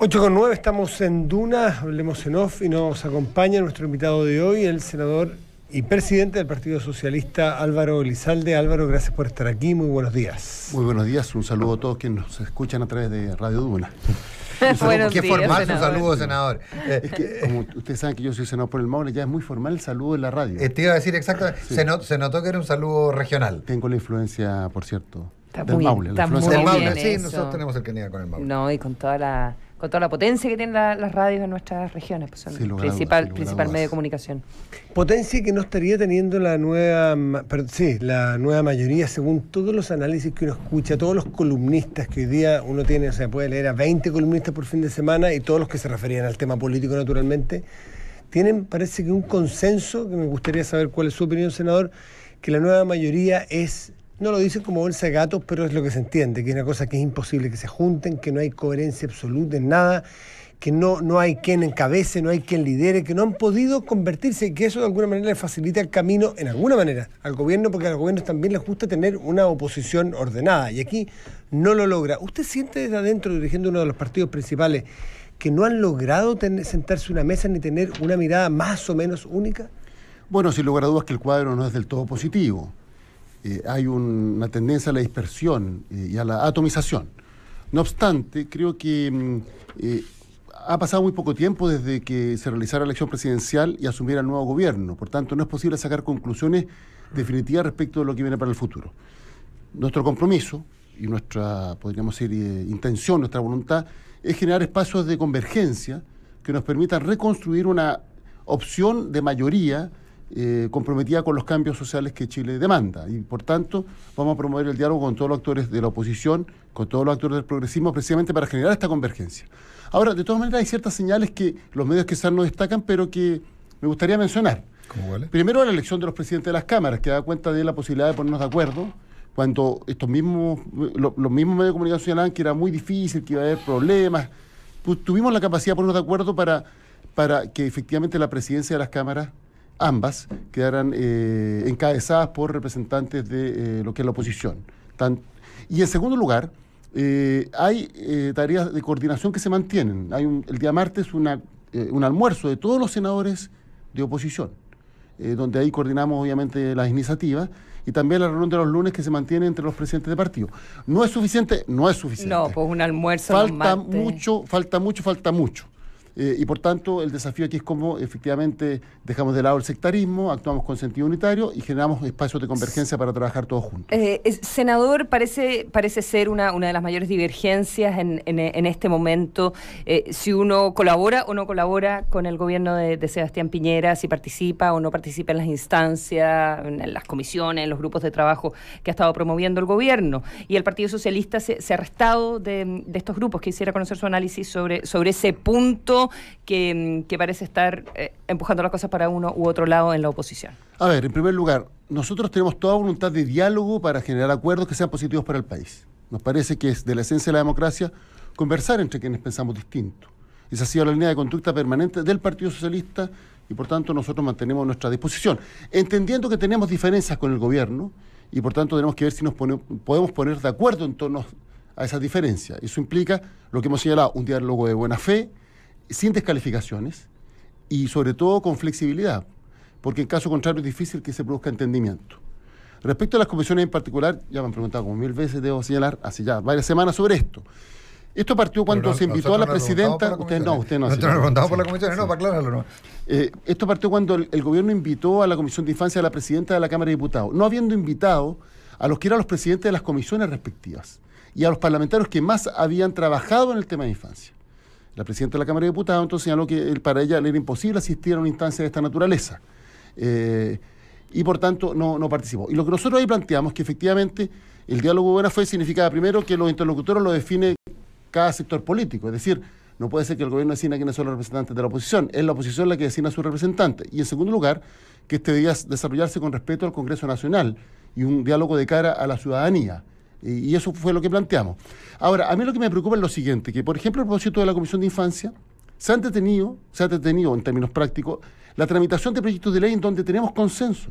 8:09, estamos en Duna, hablemos en off y nos acompaña nuestro invitado de hoy, el senador y presidente del Partido Socialista, Álvaro Elizalde. Álvaro, gracias por estar aquí, muy buenos días. Muy buenos días, un saludo a todos quienes nos escuchan a través de Radio Duna. Qué formal su saludo, senador. Es que, como ustedes saben que yo soy senador por el Maule, ya es muy formal el saludo en la radio. Te iba a decir exactamente, sí. Se notó que era un saludo regional. Tengo la influencia, por cierto, del Maule. La influencia del Maule, sí, nosotros tenemos el que niega con el Maule. No, y con toda la potencia que tienen las radios en nuestras regiones, pues son el principal medio de comunicación. Potencia que no estaría teniendo la nueva mayoría, según todos los análisis que uno escucha, todos los columnistas que hoy día uno tiene, o sea, puede leer a 20 columnistas por fin de semana y todos los que se referían al tema político naturalmente, tienen, parece que un consenso, que me gustaría saber cuál es su opinión, senador, que la nueva mayoría es... No lo dicen como bolsa de gatos, pero es lo que se entiende, que es una cosa que es imposible que se junten, que no hay coherencia absoluta en nada, que no hay quien encabece, no hay quien lidere, que no han podido convertirse, y que eso de alguna manera le facilita el camino, en alguna manera, al gobierno, porque al gobierno también les gusta tener una oposición ordenada, y aquí no lo logra. ¿Usted siente desde adentro, dirigiendo uno de los partidos principales, que no han logrado sentarse a una mesa ni tener una mirada más o menos única? Bueno, sin lugar a dudas que el cuadro no es del todo positivo. Hay una tendencia a la dispersión y a la atomización. No obstante, creo que ha pasado muy poco tiempo desde que se realizara la elección presidencial y asumiera el nuevo gobierno. Por tanto, no es posible sacar conclusiones definitivas respecto de lo que viene para el futuro. Nuestro compromiso y nuestra, podríamos decir, intención, nuestra voluntad, es generar espacios de convergencia que nos permitan reconstruir una opción de mayoría comprometida con los cambios sociales que Chile demanda, y por tanto vamos a promover el diálogo con todos los actores de la oposición, con todos los actores del progresismo, precisamente para generar esta convergencia. Ahora, de todas maneras, hay ciertas señales que los medios quizás no destacan, pero que me gustaría mencionar. ¿Cómo vale? Primero, la elección de los presidentes de las cámaras, que da cuenta de la posibilidad de ponernos de acuerdo, cuando los mismos medios de comunicación señalaban que era muy difícil, que iba a haber problemas. Pues, tuvimos la capacidad de ponernos de acuerdo para que efectivamente la presidencia de las cámaras, ambas, quedaran encabezadas por representantes de lo que es la oposición. Y en segundo lugar, hay tareas de coordinación que se mantienen. Hay el día martes un almuerzo de todos los senadores de oposición, donde ahí coordinamos obviamente las iniciativas, y también la reunión de los lunes que se mantiene entre los presidentes de partido. ¿No es suficiente? No es suficiente. No, pues un almuerzo falta mucho. Y por tanto, el desafío aquí es cómo efectivamente dejamos de lado el sectarismo, actuamos con sentido unitario y generamos espacios de convergencia para trabajar todos juntos. Senador, parece ser una de las mayores divergencias en este momento, si uno colabora o no colabora con el gobierno de Sebastián Piñera, si participa o no participa en las instancias, en las comisiones, en los grupos de trabajo que ha estado promoviendo el gobierno. Y el Partido Socialista se ha restado de estos grupos. Quisiera conocer su análisis sobre ese punto que parece estar empujando las cosas para uno u otro lado en la oposición. A ver, en primer lugar, nosotros tenemos toda voluntad de diálogo para generar acuerdos que sean positivos para el país. Nos parece que es de la esencia de la democracia conversar entre quienes pensamos distinto. Esa ha sido la línea de conducta permanente del Partido Socialista y por tanto nosotros mantenemos nuestra disposición, entendiendo que tenemos diferencias con el gobierno y por tanto tenemos que ver si nos podemos poner de acuerdo en torno a esas diferencias. Eso implica lo que hemos señalado, un diálogo de buena fe, sin descalificaciones y sobre todo con flexibilidad, porque en caso contrario es difícil que se produzca entendimiento. Respecto a las comisiones en particular, ya me han preguntado como 1000 veces, debo señalar, hace ya varias semanas sobre esto. Esto partió cuando se invitó a la presidenta... Usted no. Nosotros nos preguntamos por la comisión, no, para aclararlo, no. Esto partió cuando el gobierno invitó a la Comisión de Infancia a la presidenta de la Cámara de Diputados, no habiendo invitado a los que eran los presidentes de las comisiones respectivas y a los parlamentarios que más habían trabajado en el tema de infancia. La presidenta de la Cámara de Diputados entonces señaló que para ella le era imposible asistir a una instancia de esta naturaleza y por tanto no participó. Y lo que nosotros ahí planteamos es que efectivamente el diálogo de buena fe significaba primero que los interlocutores lo define cada sector político, es decir, no puede ser que el gobierno designa quiénes son los representantes de la oposición, es la oposición la que designa a sus representantes. Y en segundo lugar, que este debía desarrollarse con respeto al Congreso Nacional y un diálogo de cara a la ciudadanía. Y eso fue lo que planteamos. Ahora, a mí lo que me preocupa es lo siguiente, que por ejemplo a propósito de la Comisión de Infancia, se ha detenido en términos prácticos la tramitación de proyectos de ley en donde tenemos consenso.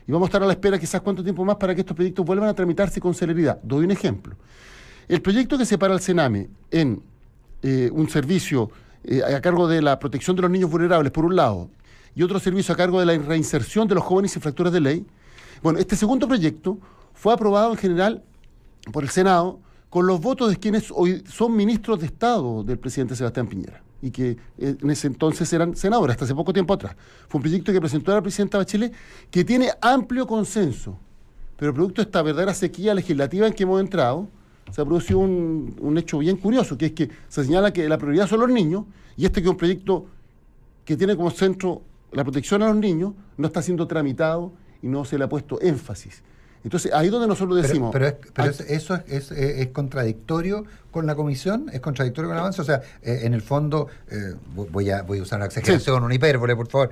Y vamos a estar a la espera quizás cuánto tiempo más para que estos proyectos vuelvan a tramitarse con celeridad. Doy un ejemplo. El proyecto que separa al Sename en un servicio a cargo de la protección de los niños vulnerables, por un lado, y otro servicio a cargo de la reinserción de los jóvenes infractores de ley. Bueno, este segundo proyecto fue aprobado en general por el Senado con los votos de quienes hoy son ministros de Estado del presidente Sebastián Piñera, y que en ese entonces eran senadores, hasta hace poco tiempo atrás. Fue un proyecto que presentó la presidenta Bachelet, que tiene amplio consenso, pero producto de esta verdadera sequía legislativa en que hemos entrado, se ha producido un hecho bien curioso, que es que se señala que la prioridad son los niños, y que es un proyecto que tiene como centro la protección a los niños, no está siendo tramitado y no se le ha puesto énfasis. Entonces, ahí es donde nosotros decimos... Eso es contradictorio con la comisión, es contradictorio con el avance. O sea, en el fondo, voy a usar una exageración, una hipérbole, por favor.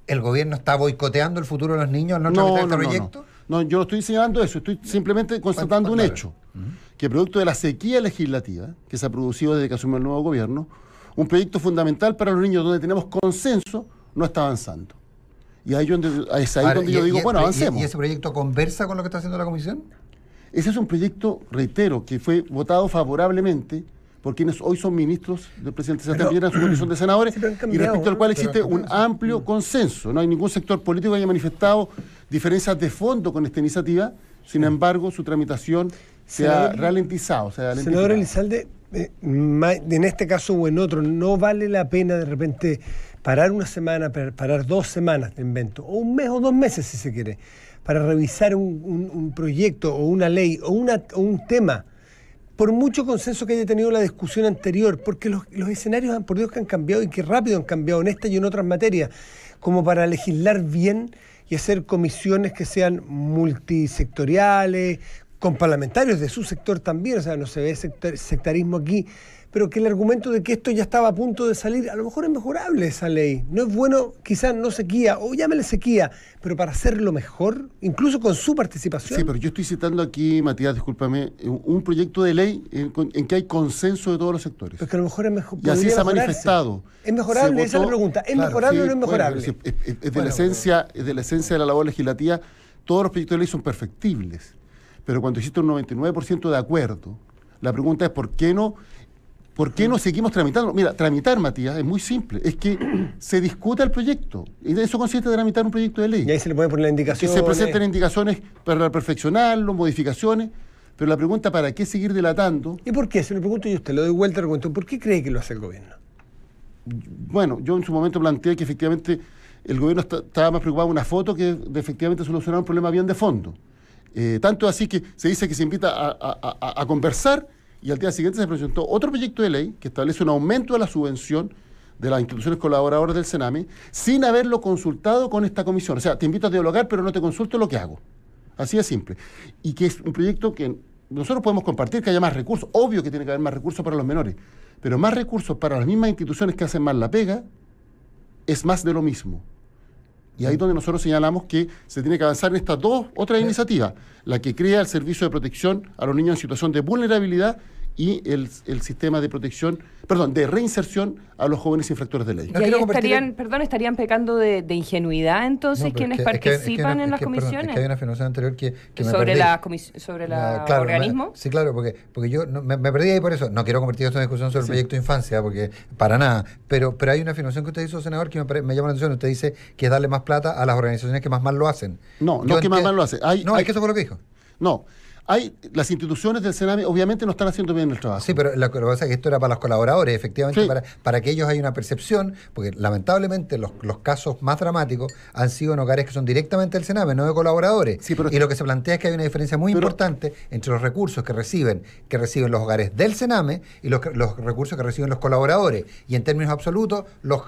¿El gobierno está boicoteando el futuro de los niños al no tramitar este proyecto? No, yo no estoy señalando eso, estoy simplemente constatando un hecho, que producto de la sequía legislativa que se ha producido desde que asumió el nuevo gobierno, un proyecto fundamental para los niños donde tenemos consenso no está avanzando. Y ahí es ahí donde yo digo, bueno, avancemos. ¿Y ese proyecto conversa con lo que está haciendo la comisión? Ese es un proyecto, reitero, que fue votado favorablemente por quienes hoy son ministros del presidente Sebastián Piñera en su condición de senadores, y respecto al cual existe un amplio consenso. No hay ningún sector político que haya manifestado diferencias de fondo con esta iniciativa, sin embargo, su tramitación se ha ralentizado. Senador Elizalde, en este caso o en otro, ¿no vale la pena de repente parar una semana, parar 2 semanas de invento, o un mes o 2 meses si se quiere, para revisar un proyecto o una ley o un tema, por mucho consenso que haya tenido la discusión anterior, porque los escenarios, por Dios, que han cambiado y que rápido han cambiado en esta y en otras materias, como para legislar bien y hacer comisiones que sean multisectoriales, con parlamentarios de su sector también, o sea, no se ve sectarismo aquí, pero que el argumento de que esto ya estaba a punto de salir, a lo mejor es mejorable esa ley. No es bueno, quizás no sequía, o llámele sequía, pero para hacerlo mejor, incluso con su participación. Sí, pero yo estoy citando aquí, Matías, discúlpame, un proyecto de ley en que hay consenso de todos los sectores. Pero que a lo mejor es mejor. Y así se ha manifestado. ¿Es mejorable? Esa es la pregunta. ¿Es mejorable o no es mejorable? Bueno, es de la esencia de la labor legislativa. Todos los proyectos de ley son perfectibles, pero cuando existe un 99% de acuerdo, la pregunta es ¿por qué no seguimos tramitando? Mira, tramitar, Matías, es muy simple. Es que se discuta el proyecto. Y de eso consiste de tramitar un proyecto de ley. Y ahí se le puede poner la indicación. Que se presenten indicaciones para perfeccionarlo, modificaciones. Pero la pregunta, ¿para qué seguir dilatando? ¿Y por qué? Se lo pregunto yo a usted, lo doy vuelta al argumento. ¿Por qué cree que lo hace el gobierno? Bueno, yo en su momento planteé que efectivamente el gobierno estaba más preocupado en una foto que de efectivamente solucionar un problema bien de fondo. Tanto así que se dice que se invita a conversar, y al día siguiente se presentó otro proyecto de ley que establece un aumento de la subvención de las instituciones colaboradoras del Sename sin haberlo consultado con esta comisión. O sea, te invito a dialogar, pero no te consulto lo que hago. Así de simple. Y que es un proyecto que nosotros podemos compartir, que haya más recursos. Obvio que tiene que haber más recursos para los menores, pero más recursos para las mismas instituciones que hacen mal la pega es más de lo mismo. Y ahí es donde nosotros señalamos que se tiene que avanzar en estas dos otras iniciativas, la que crea el servicio de protección a los niños en situación de vulnerabilidad y el sistema de protección, de reinserción a los jóvenes infractores de ley. Y ahí estarían pecando de ingenuidad entonces quienes participan en las comisiones. Es que hay una afirmación anterior que sobre el organismo. Sí, claro, porque yo me perdí ahí por eso. No quiero convertir esto en discusión sobre el proyecto de infancia, porque para nada. Pero hay una afirmación que usted hizo, senador, que me llama la atención. Usted dice que es darle más plata a las organizaciones que más mal lo hacen. No que más mal lo hacen. Es que eso fue lo que dijo. No. Las instituciones del Sename obviamente no están haciendo bien el trabajo. Sí, pero lo que pasa es que esto era para los colaboradores, efectivamente, sí. para que ellos haya una percepción, porque lamentablemente los casos más dramáticos han sido en hogares que son directamente del Sename, no de colaboradores. Sí, y lo que se plantea es que hay una diferencia muy importante entre los recursos que reciben los hogares del Sename y los recursos que reciben los colaboradores. Y en términos absolutos, los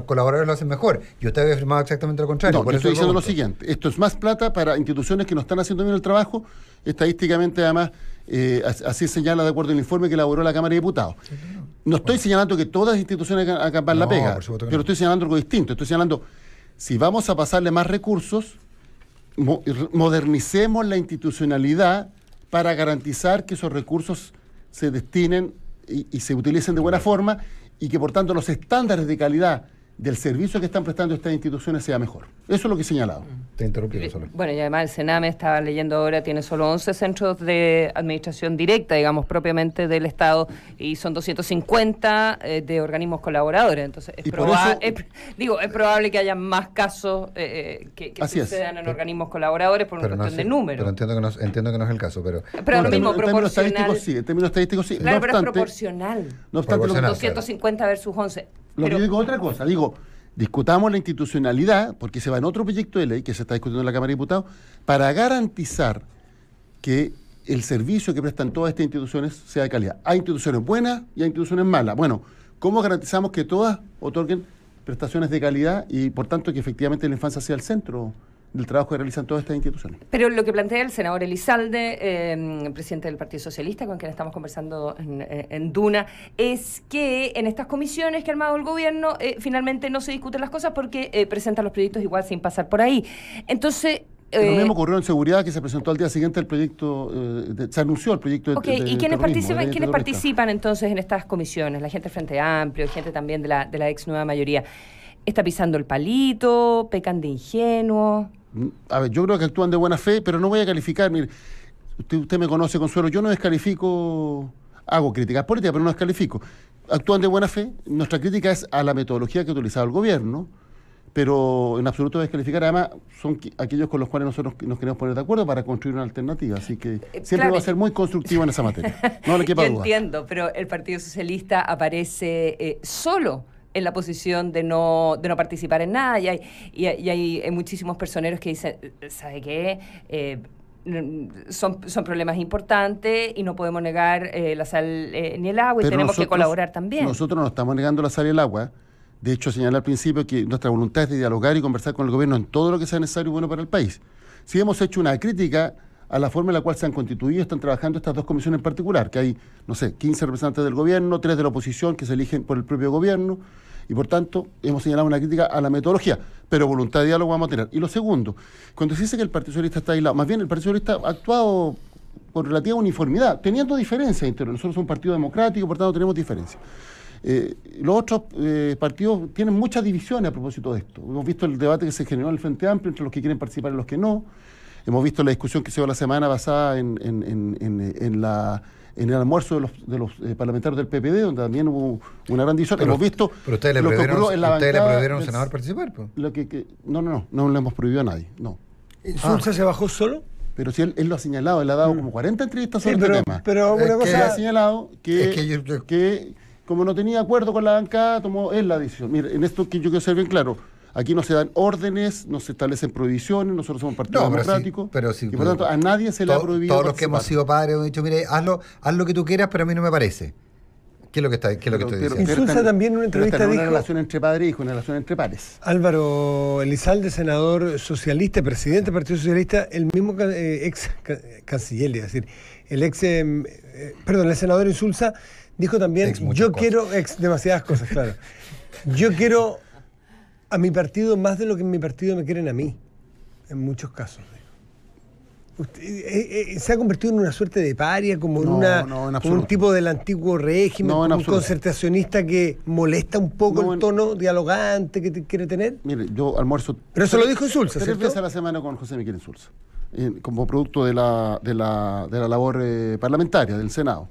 colaboradores lo hacen mejor. Y usted había afirmado exactamente lo contrario. No, yo estoy diciendo lo siguiente. Esto es más plata para instituciones que no están haciendo bien el trabajo. Estadísticamente, además, así señala de acuerdo al informe que elaboró la Cámara de Diputados. No estoy señalando que todas las instituciones hagan la pega, pero estoy señalando algo distinto. Estoy señalando, si vamos a pasarle más recursos, modernicemos la institucionalidad para garantizar que esos recursos se destinen y se utilicen de buena forma, y que, por tanto, los estándares de calidad del servicio que están prestando estas instituciones sea mejor. Eso es lo que he señalado. Te interrumpí, solo. Bueno, y además el Sename, estaba leyendo ahora, tiene solo 11 centros de administración directa, digamos, propiamente del Estado, y son 250 de organismos colaboradores. Entonces, es probable que haya más casos que sucedan en organismos colaboradores por una cuestión de número. Pero entiendo que no es el caso. Pero lo mismo, proporcional. En términos estadísticos sí. Claro, pero es proporcional. No obstante, 250 versus 11. Yo digo otra cosa, discutamos la institucionalidad, porque se va en otro proyecto de ley que se está discutiendo en la Cámara de Diputados, para garantizar que el servicio que prestan todas estas instituciones sea de calidad. Hay instituciones buenas y hay instituciones malas. Bueno, ¿cómo garantizamos que todas otorguen prestaciones de calidad y, por tanto, que efectivamente la infancia sea el centro del trabajo que realizan todas estas instituciones? Pero lo que plantea el senador Elizalde, presidente del Partido Socialista, con quien estamos conversando en Duna, es que en estas comisiones que ha armado el gobierno finalmente no se discuten las cosas porque presentan los proyectos igual sin pasar por ahí. Entonces... Lo mismo ocurrió en seguridad, que se presentó al día siguiente el proyecto, se anunció el proyecto de ¿y quiénes participan entonces en estas comisiones? La gente del Frente Amplio, gente también de la ex nueva mayoría. ¿Está pisando el palito? ¿Pecan de ingenuos? A ver, yo creo que actúan de buena fe, pero no voy a calificar. Mire, usted me conoce, Consuelo, yo no descalifico, hago críticas políticas, pero no descalifico. Actúan de buena fe. Nuestra crítica es a la metodología que ha utilizado el gobierno, pero en absoluto descalificar. Además, son aquellos con los cuales nosotros nos queremos poner de acuerdo para construir una alternativa. Así que siempre va a ser muy constructivo en esa materia. No le quepa duda. Yo entiendo, pero el Partido Socialista aparece solo en la posición de no participar en nada, y hay muchísimos personeros que dicen, ¿sabe qué? Son problemas importantes y no podemos negar la sal ni el agua, y tenemos que colaborar también. Nosotros no estamos negando la sal y el agua. De hecho, señalé al principio que nuestra voluntad es de dialogar y conversar con el gobierno en todo lo que sea necesario y bueno para el país. Sí hemos hecho una crítica a la forma en la cual se han constituido y están trabajando estas dos comisiones en particular, que hay, 15 representantes del gobierno, 3 de la oposición que se eligen por el propio gobierno, y por tanto hemos señalado una crítica a la metodología, pero voluntad de diálogo vamos a tener. Y lo segundo, cuando se dice que el Partido Socialista está aislado, más bien el Partido Socialista ha actuado con relativa uniformidad, teniendo diferencias interiores. Nosotros somos un partido democrático, por tanto tenemos diferencias. Los otros partidos tienen muchas divisiones a propósito de esto. Hemos visto el debate que se generó en el Frente Amplio entre los que quieren participar y los que no. Hemos visto la discusión que se dio la semana basada en el almuerzo de los parlamentarios del PPD, donde también hubo una gran división. Hemos visto pero ustedes le prohibieron a un senador participar. Pues. No le hemos prohibido a nadie. No. ¿Insulza se bajó solo? Pero si él lo ha señalado, él ha dado como 40 entrevistas sobre este tema. Pero una cosa... ha señalado que como no tenía acuerdo con la bancada, tomó él la decisión. Mire, en esto que yo quiero ser bien claro, aquí no se dan órdenes, no se establecen prohibiciones, nosotros somos un partido democrático, y por tanto a nadie se le ha prohibido todos los que hemos sido padres hemos dicho, mire, haz lo que tú quieras, pero a mí no me parece. ¿Qué es lo que estoy diciendo? Insulza también en una entrevista dijo... una relación entre padre e hijo, una relación entre pares. Álvaro Elizalde, senador socialista, presidente del Partido Socialista, el mismo ex canciller, es decir, el senador Insulza dijo también, demasiadas cosas, claro. Yo quiero a mi partido más de lo que en mi partido me quieren a mí, en muchos casos. Se ha convertido en una suerte de paria, como un tipo del antiguo régimen, un concertacionista que molesta un poco el tono dialogante que quiere tener. Mire, yo almuerzo... Pero eso lo dijo Insulza, 3 veces a la semana con José Miguel Insulza, como producto de la labor parlamentaria del Senado.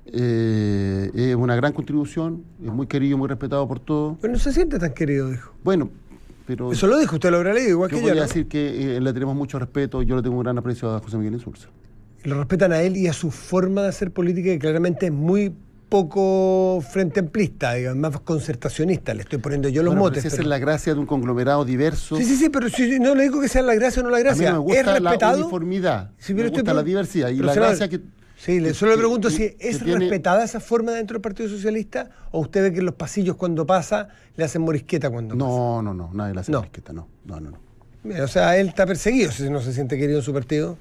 Es una gran contribución, es muy querido, muy respetado por todos. Pero no se siente tan querido, dijo. Bueno, pero... Eso lo dijo, usted lo habrá leído, igual que yo. Yo voy a decir que le tenemos mucho respeto, yo le tengo un gran aprecio a José Miguel Insulza. Lo respetan a él y a su forma de hacer política, que claramente es muy poco frente amplista, digamos, más concertacionista, le estoy poniendo yo los motes. Esa es la gracia de un conglomerado diverso. Sí, pero no le digo que sea la gracia o no la gracia. A mí me gusta es respetado. La uniformidad, me gusta la diversidad y la gracia que... Sí, solo le pregunto si es respetada esa forma dentro del Partido Socialista, o usted ve que en los pasillos cuando pasa le hacen morisqueta cuando pasa. No, nadie le hace morisqueta, no. O sea, él está perseguido si no se siente querido en su partido.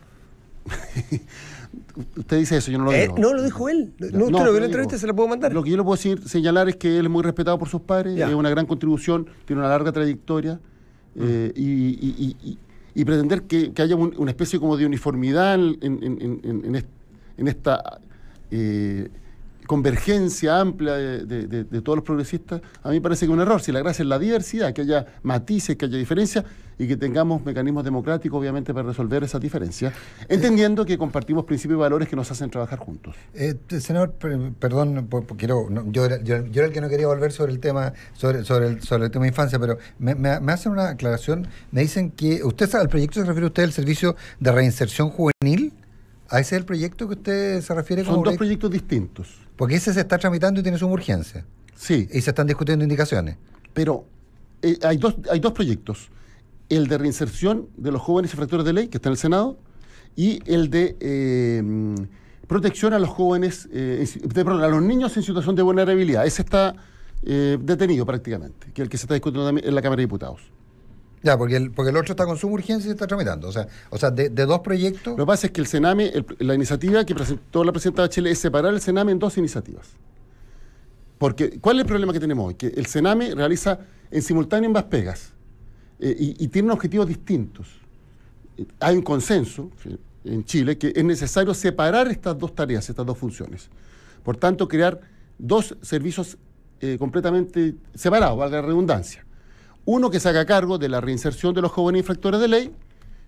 Usted dice eso, yo no lo digo. No, lo dijo él. Usted lo vio en la entrevista, se la puedo mandar. Lo que yo le puedo señalar es que él es muy respetado por sus padres, es una gran contribución, tiene una larga trayectoria, y pretender que haya una especie como de uniformidad en esta convergencia amplia de todos los progresistas, a mí me parece que es un error. Si la gracia es la diversidad, que haya matices, que haya diferencias y que tengamos mecanismos democráticos, obviamente, para resolver esas diferencias, entendiendo que compartimos principios y valores que nos hacen trabajar juntos. Senador, perdón, yo era el que no quería volver sobre el tema sobre el tema de infancia, pero me hacen una aclaración. Me dicen que usted sabe, al proyecto se refiere usted al servicio de reinserción juvenil. ¿A ese es el proyecto que usted se refiere? Son dos proyectos distintos. Porque ese se está tramitando y tiene suma urgencia. Sí. Y se están discutiendo indicaciones. Pero hay dos proyectos. El de reinserción de los jóvenes infractores de ley, que está en el Senado, y el de protección a los jóvenes, a los niños en situación de vulnerabilidad. Ese está detenido prácticamente, que es el que se está discutiendo también en la Cámara de Diputados. Ya, porque el otro está con suma urgencia y se está tramitando. O sea, de dos proyectos. Lo que pasa es que el Sename, la iniciativa que presentó la presidenta Bachelet es separar el Sename en dos iniciativas. Porque, ¿cuál es el problema que tenemos hoy? Que el Sename realiza en simultáneo ambas pegas y tiene objetivos distintos. Hay un consenso en Chile que es necesario separar estas dos tareas, estas dos funciones. Por tanto, crear dos servicios completamente separados, valga la redundancia. Uno que se haga cargo de la reinserción de los jóvenes infractores de ley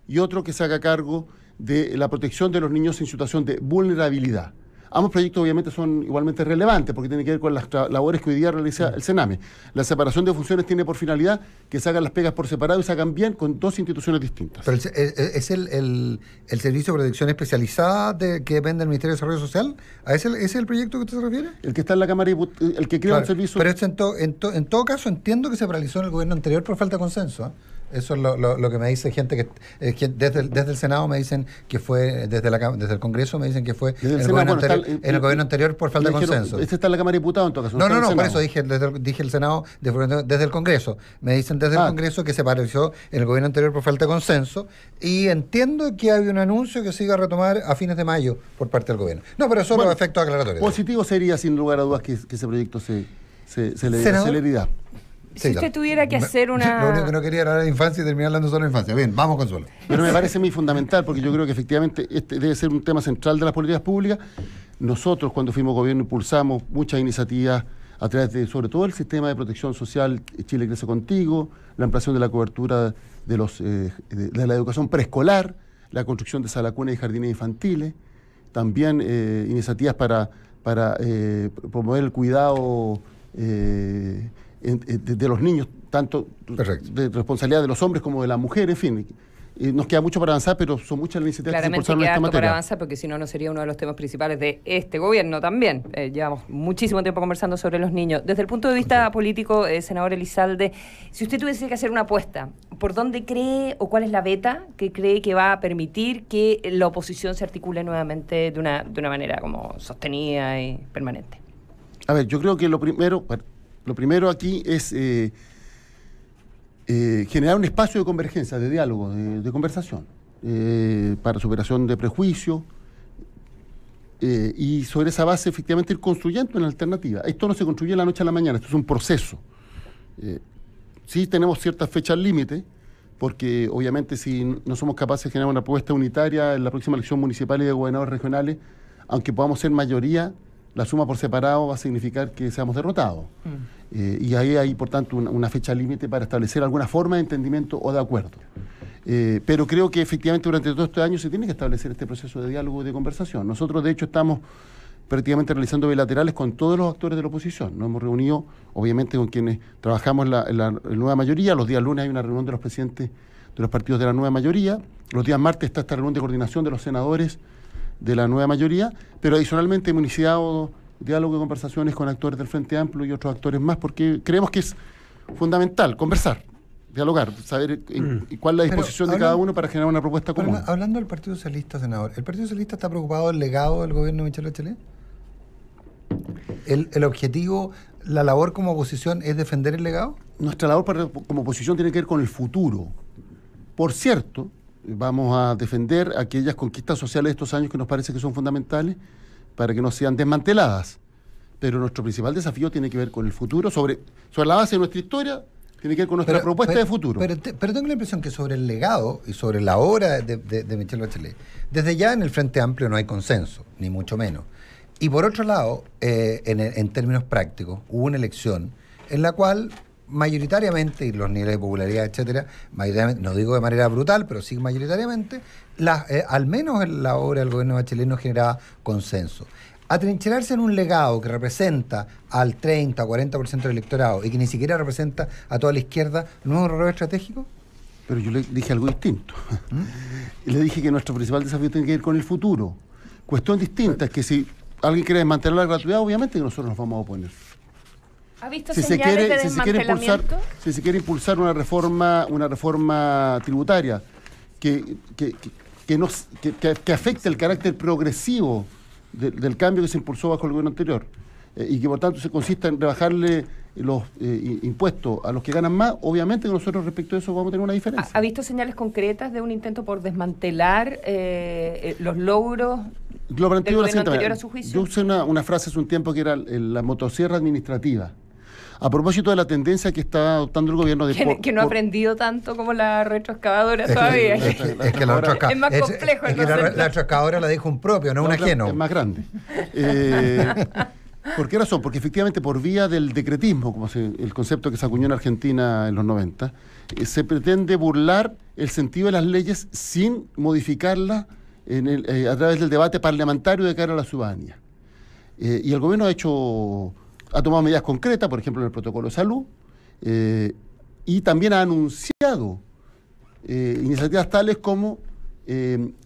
y otro que se haga cargo de la protección de los niños en situación de vulnerabilidad. Ambos proyectos obviamente son igualmente relevantes porque tienen que ver con las labores que hoy día realiza el Sename. La separación de funciones tiene por finalidad que se hagan las pegas por separado y se hagan bien con dos instituciones distintas. ¿Pero es el servicio de protección especializada que depende del Ministerio de Desarrollo Social? ¿A ese es el proyecto que usted se refiere? El que está en la Cámara, el que crea claro, un servicio... Pero en todo caso entiendo que se paralizó en el gobierno anterior por falta de consenso, ¿eh? Eso es lo que me dice gente que desde el Senado me dicen que fue, desde el Congreso me dicen que fue en el gobierno anterior por falta de consenso. Este está en la Cámara de Diputados en todo caso. No, por eso dije el Senado desde el Congreso. Me dicen desde el Congreso que se paralizó en el gobierno anterior por falta de consenso y entiendo que hay un anuncio que se iba a retomar a fines de mayo por parte del gobierno. No, pero solo efectos aclaratorios. Positivo sería sin lugar a dudas que ese proyecto se le dé celeridad. Si usted tuviera que hacer una... Lo único que no quería era hablar de infancia y terminar hablando solo de infancia. Bien, vamos, Consuelo. Pero me parece muy fundamental, porque yo creo que efectivamente este debe ser un tema central de las políticas públicas. Nosotros, cuando fuimos gobierno, impulsamos muchas iniciativas a través de, sobre todo, el sistema de protección social Chile Crece Contigo, la ampliación de la cobertura de la educación preescolar, la construcción de salas cunas y jardines infantiles, también iniciativas para promover el cuidado de los niños, tanto de responsabilidad de los hombres como de las mujeres, en fin. Nos queda mucho para avanzar, pero son muchas las iniciativas que se impulsaron en esta materia. Para avanzar, porque si no, no sería uno de los temas principales de este gobierno también. Llevamos muchísimo tiempo conversando sobre los niños. Desde el punto de vista político, senador Elizalde, si usted tuviese que hacer una apuesta, ¿por dónde cree o cuál es la veta que cree que va a permitir que la oposición se articule nuevamente de una manera como sostenida y permanente? A ver, yo creo que lo primero aquí es generar un espacio de convergencia, de diálogo, de conversación, para superación de prejuicios y sobre esa base efectivamente ir construyendo una alternativa. Esto no se construye de la noche a la mañana, esto es un proceso. Sí tenemos ciertas fechas límite, porque obviamente si no somos capaces de generar una propuesta unitaria en la próxima elección municipal y de gobernadores regionales, aunque podamos ser mayoría, la suma por separado va a significar que seamos derrotados. Y ahí hay, por tanto, una fecha límite para establecer alguna forma de entendimiento o de acuerdo. Pero creo que efectivamente durante todo este año se tiene que establecer este proceso de diálogo y de conversación. Nosotros, de hecho, estamos prácticamente realizando bilaterales con todos los actores de la oposición. Nos hemos reunido, obviamente, con quienes trabajamos en la nueva mayoría. Los días lunes hay una reunión de los presidentes de los partidos de la nueva mayoría. Los días martes está esta reunión de coordinación de los senadores de la nueva mayoría, pero adicionalmente hemos iniciado diálogo y conversaciones con actores del Frente Amplio y otros actores más, porque creemos que es fundamental conversar, dialogar, saber cuál es la disposición de cada uno para generar una propuesta común. Hablando del Partido Socialista, senador, ¿el Partido Socialista está preocupado del legado del gobierno de Michelle Bachelet? ¿El objetivo, la labor como oposición es defender el legado? Nuestra labor como oposición tiene que ver con el futuro. Por cierto, vamos a defender aquellas conquistas sociales de estos años que nos parece que son fundamentales para que no sean desmanteladas. Pero nuestro principal desafío tiene que ver con el futuro, sobre la base de nuestra historia, tiene que ver con nuestra propuesta de futuro. Pero tengo la impresión que sobre el legado y sobre la obra de Michelle Bachelet, desde ya en el Frente Amplio no hay consenso, ni mucho menos. Y por otro lado, en términos prácticos, hubo una elección en la cual mayoritariamente, y los niveles de popularidad, etcétera, mayoritariamente, no digo de manera brutal, pero sí mayoritariamente, al menos en la obra del gobierno de Bachelet no generaba consenso. Atrincherarse en un legado que representa al 30 o 40% del electorado y que ni siquiera representa a toda la izquierda, ¿no es un error estratégico? Pero yo le dije algo distinto. Le dije que nuestro principal desafío tiene que ver con el futuro. Cuestión distinta es que si alguien quiere desmantelar la gratuidad, obviamente que nosotros nos vamos a oponer. ¿Ha visto señales de desmantelamiento? Si se quiere impulsar una reforma tributaria que afecte el carácter progresivo del cambio que se impulsó bajo el gobierno anterior y que por tanto se consista en rebajarle los impuestos a los que ganan más, obviamente que nosotros respecto a eso vamos a tener una diferencia. ¿Ha visto señales concretas de un intento por desmantelar los logros del gobierno anterior a su juicio? Yo usé una frase hace un tiempo que era la motosierra administrativa. A propósito de la tendencia que está adoptando el gobierno que no ha aprendido tanto como la retroexcavadora todavía. Es más complejo. La retroexcavadora la dijo un propio, no un ajeno. Es más grande. ¿Por qué razón? Porque efectivamente por vía del decretismo, como el concepto que se acuñó en Argentina en los 90, se pretende burlar el sentido de las leyes sin modificarlas a través del debate parlamentario de cara a la ciudadanía. Y el gobierno ha tomado medidas concretas, por ejemplo, en el protocolo de salud, y también ha anunciado iniciativas tales como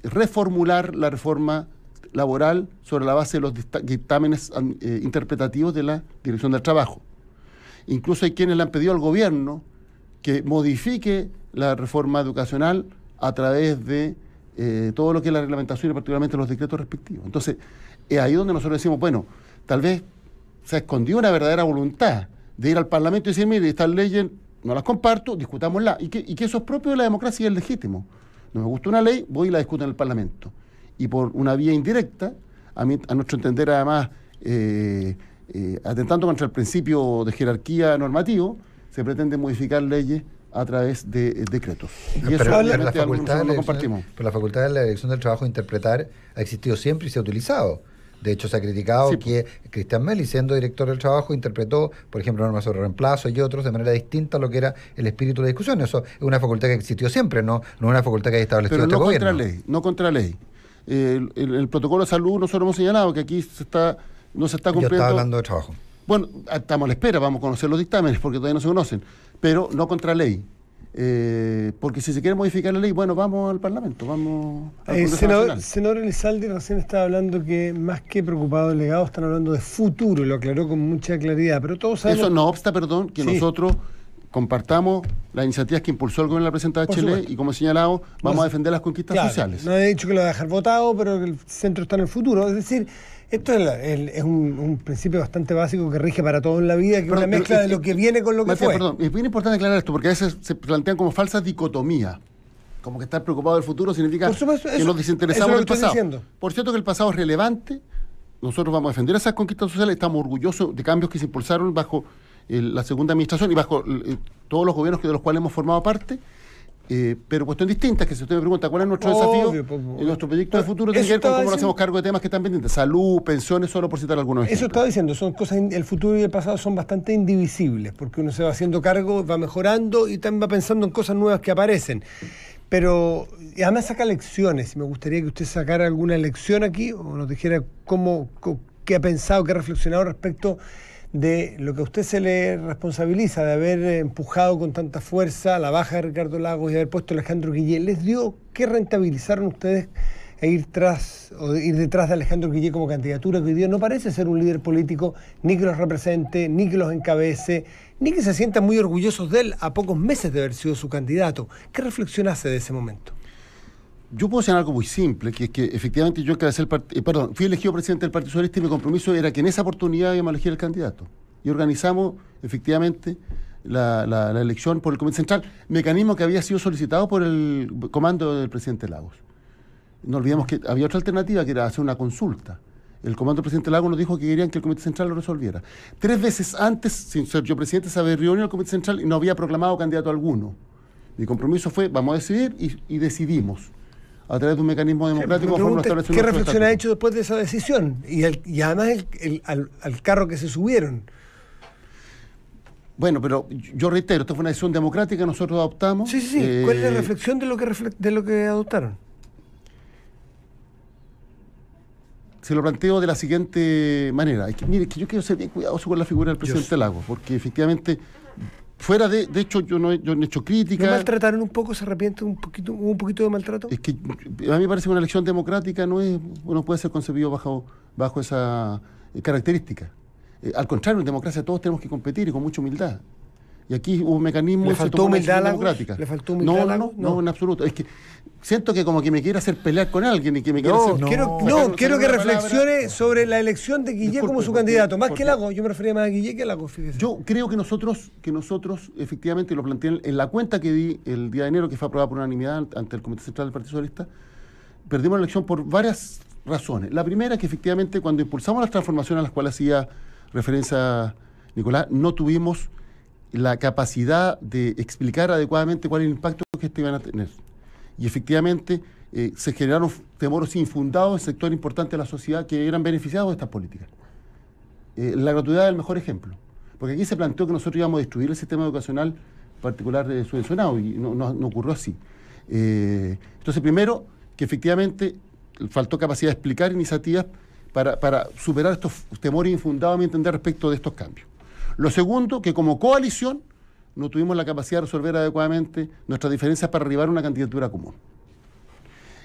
reformular la reforma laboral sobre la base de los dictámenes interpretativos de la Dirección del Trabajo. Incluso hay quienes le han pedido al gobierno que modifique la reforma educacional a través de todo lo que es la reglamentación y particularmente los decretos respectivos. Entonces, es ahí donde nosotros decimos, bueno, tal vez se escondió una verdadera voluntad de ir al Parlamento y decir, mire, estas leyes no las comparto, discutámoslas. Y que eso es propio de la democracia y es legítimo. No me gusta una ley, voy y la discuto en el Parlamento. Y por una vía indirecta, a nuestro entender además, atentando contra el principio de jerarquía normativo, se pretende modificar leyes a través de decretos. Y eso la facultad de la Dirección del Trabajo de interpretar ha existido siempre y se ha utilizado. De hecho, se ha criticado que Cristian Meli, siendo director del trabajo, interpretó, por ejemplo, normas sobre reemplazo y otros de manera distinta a lo que era el espíritu de la discusión. Eso es una facultad que existió siempre, no es una facultad que haya establecido este gobierno. No contra ley. El protocolo de salud nosotros hemos señalado que aquí no se está cumpliendo. Yo estaba hablando de trabajo. Bueno, estamos a la espera, vamos a conocer los dictámenes porque todavía no se conocen, pero no contra ley. Porque si se quiere modificar la ley, bueno, vamos al Parlamento, vamos al senador Elizalde recién estaba hablando que más que preocupado del legado están hablando de futuro, lo aclaró con mucha claridad, pero todos sabemos... Eso no obsta, que nosotros compartamos las iniciativas que impulsó el gobierno de la presidenta Bachelet y como he señalado, vamos a defender las conquistas sociales. No he dicho que lo va a dejar votado, pero que el centro está en el futuro, es decir... Esto es un principio bastante básico que rige para todo en la vida, que es una mezcla de lo que viene con lo que fue. Es bien importante aclarar esto, porque a veces se plantean como falsas dicotomías. Como que estar preocupado del futuro significa que nos desinteresamos del pasado. Por cierto que el pasado es relevante, nosotros vamos a defender esas conquistas sociales, estamos orgullosos de cambios que se impulsaron bajo la segunda administración y bajo todos los gobiernos de los cuales hemos formado parte. Pero cuestión distinta es que si usted me pregunta cuál es nuestro desafío y nuestro proyecto de futuro tiene que ver con cómo nos hacemos cargo de temas que están pendientes, salud, pensiones, solo por citar algunos ejemplos. Eso estaba diciendo, son cosas, el futuro y el pasado son bastante indivisibles, porque uno se va haciendo cargo, va mejorando y también va pensando en cosas nuevas que aparecen. Pero además saca lecciones, y me gustaría que usted sacara alguna lección aquí, o nos dijera qué ha pensado, qué ha reflexionado respecto de lo que a usted se le responsabiliza de haber empujado con tanta fuerza a la baja de Ricardo Lagos y haber puesto a Alejandro Guillé. ¿Les dio qué rentabilizaron ustedes ir detrás de Alejandro Guillé como candidatura, que hoy día no parece ser un líder político ni que los represente, ni que los encabece, ni que se sientan muy orgullosos de él a pocos meses de haber sido su candidato? ¿Qué reflexión hace de ese momento? Yo puedo decir algo muy simple, que es que efectivamente yo fui elegido presidente del Partido Socialista y mi compromiso era que en esa oportunidad íbamos a elegir el candidato. Y organizamos efectivamente la elección por el Comité Central, mecanismo que había sido solicitado por el comando del presidente Lagos. No olvidemos que había otra alternativa, que era hacer una consulta. El comando del presidente Lagos nos dijo que querían que el Comité Central lo resolviera. 3 veces antes, sin ser yo presidente, se había reunido el Comité Central y no había proclamado candidato alguno. Mi compromiso fue, vamos a decidir y decidimos. a través de un mecanismo democrático. ¿Qué reflexión ha hecho después de esa decisión? Y además al carro que se subieron. Bueno, pero yo reitero, esto fue una decisión democrática, nosotros adoptamos. Sí. ¿Cuál es la reflexión de lo que adoptaron? Se lo planteo de la siguiente manera. Mire, que yo quiero ser bien cuidadoso con la figura del presidente Lagos, porque efectivamente, fuera de hecho, yo no he hecho crítica. ¿No maltrataron un poco? ¿Se arrepiente un poquito de maltrato? Es que a mí me parece que una elección democrática no puede ser concebido bajo esa característica. Al contrario, en democracia todos tenemos que competir y con mucha humildad. Y aquí hubo un mecanismo... ¿Le faltó humildad democrática. ¿Le faltó humildad a Lagos? No, en absoluto. Es que siento que como que me quiere hacer pelear con alguien y que me quiere quiero que reflexione sobre la elección de Guillé como su candidato. Más que Lagos. Yo me refería más a Guillé que a Lagos, fíjese. Yo creo que nosotros efectivamente lo planteé en la cuenta que di el día de enero, que fue aprobada por unanimidad ante el Comité Central del Partido Socialista. Perdimos la elección por varias razones. La primera es que efectivamente cuando impulsamos las transformaciones a las cuales hacía referencia Nicolás, no tuvimos la capacidad de explicar adecuadamente cuál es el impacto que iban a tener. Y efectivamente se generaron temores infundados en sectores importantes de la sociedad que eran beneficiados de estas políticas. La gratuidad es el mejor ejemplo, porque aquí se planteó que nosotros íbamos a destruir el sistema educacional particular subvencionado y no ocurrió así. Entonces, primero, que efectivamente faltó capacidad de explicar iniciativas para superar estos temores infundados, a mi entender, respecto de estos cambios. Lo segundo, que como coalición no tuvimos la capacidad de resolver adecuadamente nuestras diferencias para arribar a una candidatura común.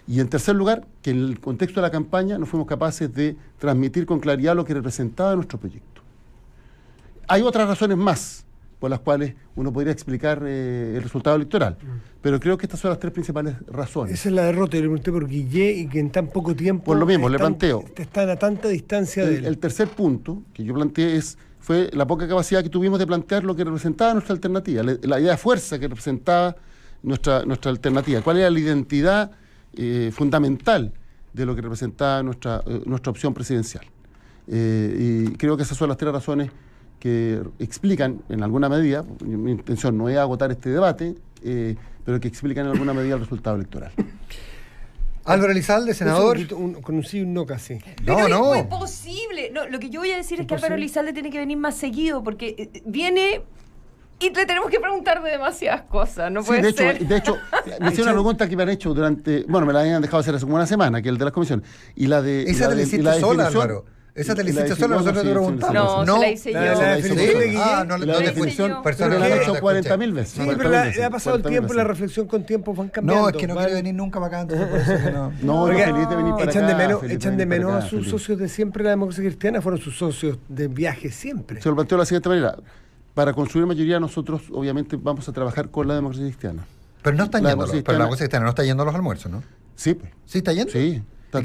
Y en tercer lugar, que en el contexto de la campaña no fuimos capaces de transmitir con claridad lo que representaba nuestro proyecto. Hay otras razones más por las cuales uno podría explicar el resultado electoral, pero creo que estas son las tres principales razones. Esa es la derrota, le pregunté por Guillé y que en tan poco tiempo... Por lo mismo, le planteo. Están a tanta distancia de él. El tercer punto que yo planteé fue la poca capacidad que tuvimos de plantear lo que representaba nuestra alternativa, la idea de fuerza que representaba nuestra alternativa, cuál era la identidad fundamental de lo que representaba nuestra opción presidencial. Y creo que esas son las tres razones que explican en alguna medida, mi intención no es agotar este debate, pero que explican en alguna medida el resultado electoral. Álvaro Elizalde, senador. Con un sí y un no casi. Pero no es posible. No, lo que yo voy a decir es que Álvaro Elizalde tiene que venir más seguido porque viene y le tenemos que preguntar de demasiadas cosas. No puede ser. De hecho, me hicieron una pregunta que me han hecho durante... Bueno, me la habían dejado hacer hace como una semana, que es el de las comisiones. Y la de... Esa te la hiciste sola, Álvaro. Esa te la hiciste sola, nosotros te preguntamos. No, se la hice yo. La definición de Guillén. No la definición. Pero la han hecho 40.000 veces. Sí, pero le ha pasado el tiempo y la reflexión con tiempo van cambiando. No, es que no quiere venir nunca para acá, entonces por eso que no. No, feliz de venir para acá. Echan de menos a sus socios de siempre, la democracia cristiana, fueron sus socios de viaje siempre. Se lo planteo de la siguiente manera. Para construir mayoría nosotros, obviamente, vamos a trabajar con la democracia cristiana. Pero no están yendo, pero la democracia cristiana no está yendo a los almuerzos, ¿no? Sí, pues. ¿Sí está yendo? Sí. Es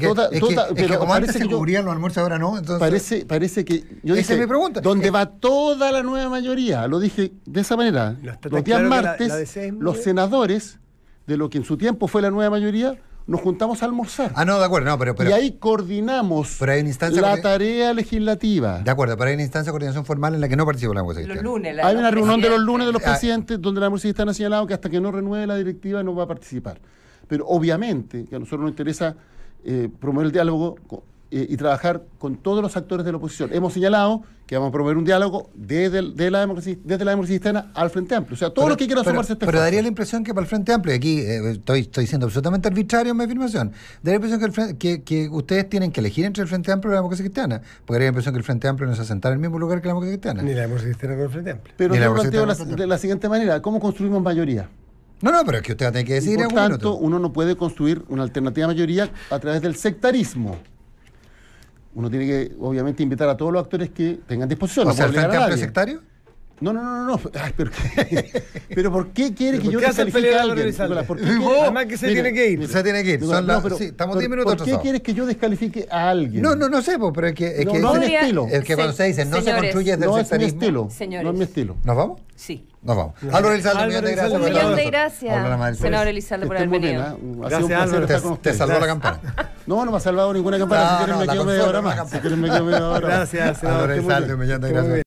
que como antes se cubrían los almuerzos, ahora no. Entonces, parece que... Yo esa dije, es mi pregunta. ¿Dónde va toda la nueva mayoría? Lo dije de esa manera. Los días martes, los senadores, de lo que en su tiempo fue la nueva mayoría, nos juntamos a almorzar. Ah, no, de acuerdo. No, pero, y ahí coordinamos la tarea legislativa. De acuerdo, pero hay una instancia de coordinación formal en la que no participa la democracia cristiana. Los lunes. Hay una reunión de los lunes de los presidentes donde la democracia cristiana ha señalado que hasta que no renueve la directiva no va a participar. Pero obviamente que a nosotros nos interesa promover el diálogo y trabajar con todos los actores de la oposición. Hemos señalado que vamos a promover un diálogo desde la democracia cristiana al Frente Amplio. O sea, todos los que quieran sumarse a este Pero daría la impresión que para el Frente Amplio, y aquí estoy siendo absolutamente arbitrario en mi afirmación, daría la impresión que ustedes tienen que elegir entre el Frente Amplio y la democracia cristiana. Porque daría la impresión que el Frente Amplio no se va a sentar en el mismo lugar que la democracia cristiana. Ni la democracia cristiana con el Frente Amplio. Pero yo planteo de la siguiente manera: ¿cómo construimos mayoría? No, pero es que usted va a tener que decir. Por tanto, uno no puede construir una alternativa mayoría a través del sectarismo. Uno tiene que, obviamente, invitar a todos los actores que tengan disposición. ¿O sea, el Frente Amplio sectario? No. Ay, pero ¿por qué quiere que yo descalifique a alguien? Además que se tiene que ir. Se tiene que ir. Estamos 10 minutos ¿Por qué quieres que yo descalifique a alguien? No sé, pero es que... No es mi estilo. Es que cuando se dice no se construye desde el sectarismo... Señores. No es mi estilo. ¿Nos vamos? Sí. Nos vamos. Álvaro Elizalde, un millón de gracias. Senador Elizalde, por haber venido. Gracias, Álvaro. Te salvó la campana. No me ha salvado ninguna campana. Si quieren me quedo media hora más. Gracias, senador. Álvaro Elizalde, un millón de gracias.